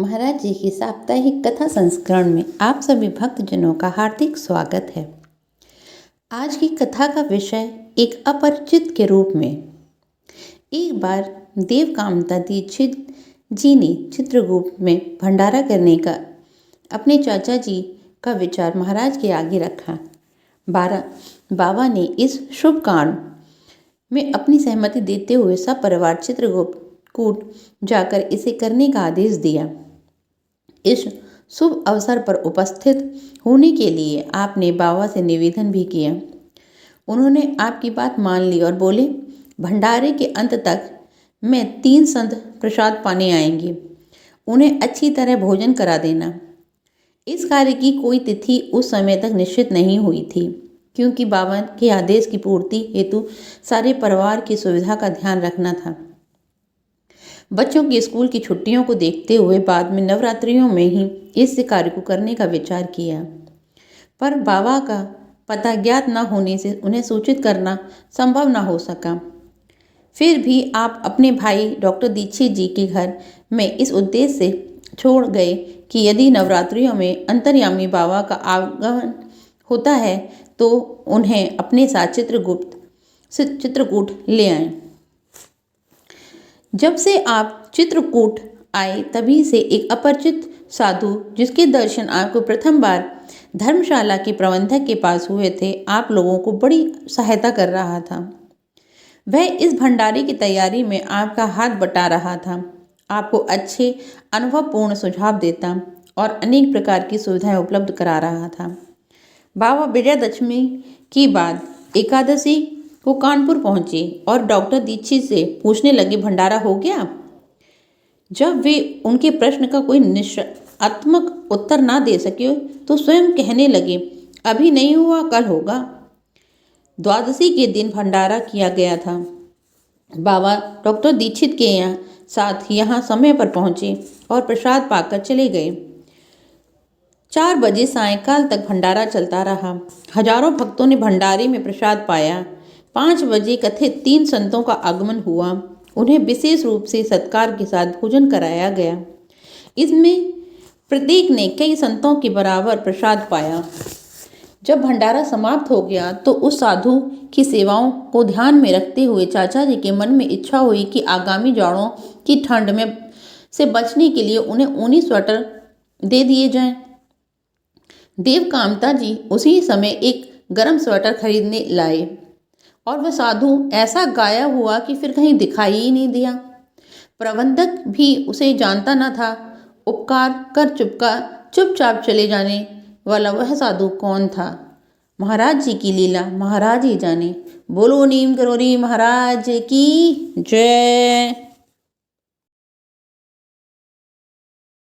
महाराज जी की साप्ताहिक कथा संस्करण में आप सभी भक्तजनों का हार्दिक स्वागत है। आज की कथा का विषय एक अपरिचित के रूप में। एक बार देवकांता दीक्षित जी ने चित्रकूट में भंडारा करने का अपने चाचा जी का विचार महाराज के आगे रखा। बाबा ने इस शुभ काम में अपनी सहमति देते हुए सब परिवार चित्रकूट जाकर इसे करने का आदेश दिया। इस शुभ अवसर पर उपस्थित होने के लिए आपने बाबा से निवेदन भी किया। उन्होंने आपकी बात मान ली और बोले, भंडारे के अंत तक मैं 3 संत प्रसाद पाने आएंगे, उन्हें अच्छी तरह भोजन करा देना। इस कार्य की कोई तिथि उस समय तक निश्चित नहीं हुई थी, क्योंकि बाबा के आदेश की पूर्ति हेतु सारे परिवार की सुविधा का ध्यान रखना था। बच्चों की स्कूल की छुट्टियों को देखते हुए बाद में नवरात्रियों में ही इस कार्य को करने का विचार किया, पर बाबा का पता ज्ञात न होने से उन्हें सूचित करना संभव न हो सका। फिर भी आप अपने भाई डॉक्टर दीक्षित जी के घर में इस उद्देश्य से छोड़ गए कि यदि नवरात्रियों में अंतर्यामी बाबा का आगमन होता है तो उन्हें अपने साथ चित्रकूट ले आएं। जब से आप चित्रकूट आए तभी से एक अपरिचित साधु, जिसके दर्शन आपको प्रथम बार धर्मशाला के प्रबंधक के पास हुए थे, आप लोगों को बड़ी सहायता कर रहा था। वह इस भंडारे की तैयारी में आपका हाथ बटा रहा था, आपको अच्छे अनुभवपूर्ण सुझाव देता और अनेक प्रकार की सुविधाएं उपलब्ध करा रहा था। बाबा विजयदशमी की बाद एकादशी को कानपुर पहुंचे और डॉक्टर दीक्षित से पूछने लगे, भंडारा हो गया? जब वे उनके प्रश्न का कोई निश्चयात्मक उत्तर ना दे सके तो स्वयं कहने लगे, अभी नहीं हुआ, कल होगा। द्वादशी के दिन भंडारा किया गया था। बाबा डॉक्टर दीक्षित के साथ यहाँ समय पर पहुंचे और प्रसाद पाकर चले गए। 4 बजे सायंकाल तक भंडारा चलता रहा। हजारों भक्तों ने भंडारे में प्रसाद पाया। 5 बजे कथित 3 संतों का आगमन हुआ। उन्हें विशेष रूप से सत्कार के साथ भोजन कराया गया। इसमें प्रत्येक ने कई संतों के बराबर प्रसाद पाया। जब भंडारा समाप्त हो गया तो उस साधु की सेवाओं को ध्यान में रखते हुए चाचा जी के मन में इच्छा हुई कि आगामी जाड़ों की ठंड में से बचने के लिए उन्हें ऊनी स्वेटर दे दिए जाएं। देवकांता जी उसी समय एक गर्म स्वेटर खरीदने लाए और वह साधु ऐसा गायब हुआ कि फिर कहीं दिखाई ही नहीं दिया। प्रबंधक भी उसे जानता न था। उपकार कर चुपचाप चले जाने वाला वह साधु कौन था? महाराज जी की लीला महाराज ही जाने। बोलो नीम करोरी महाराज की जय।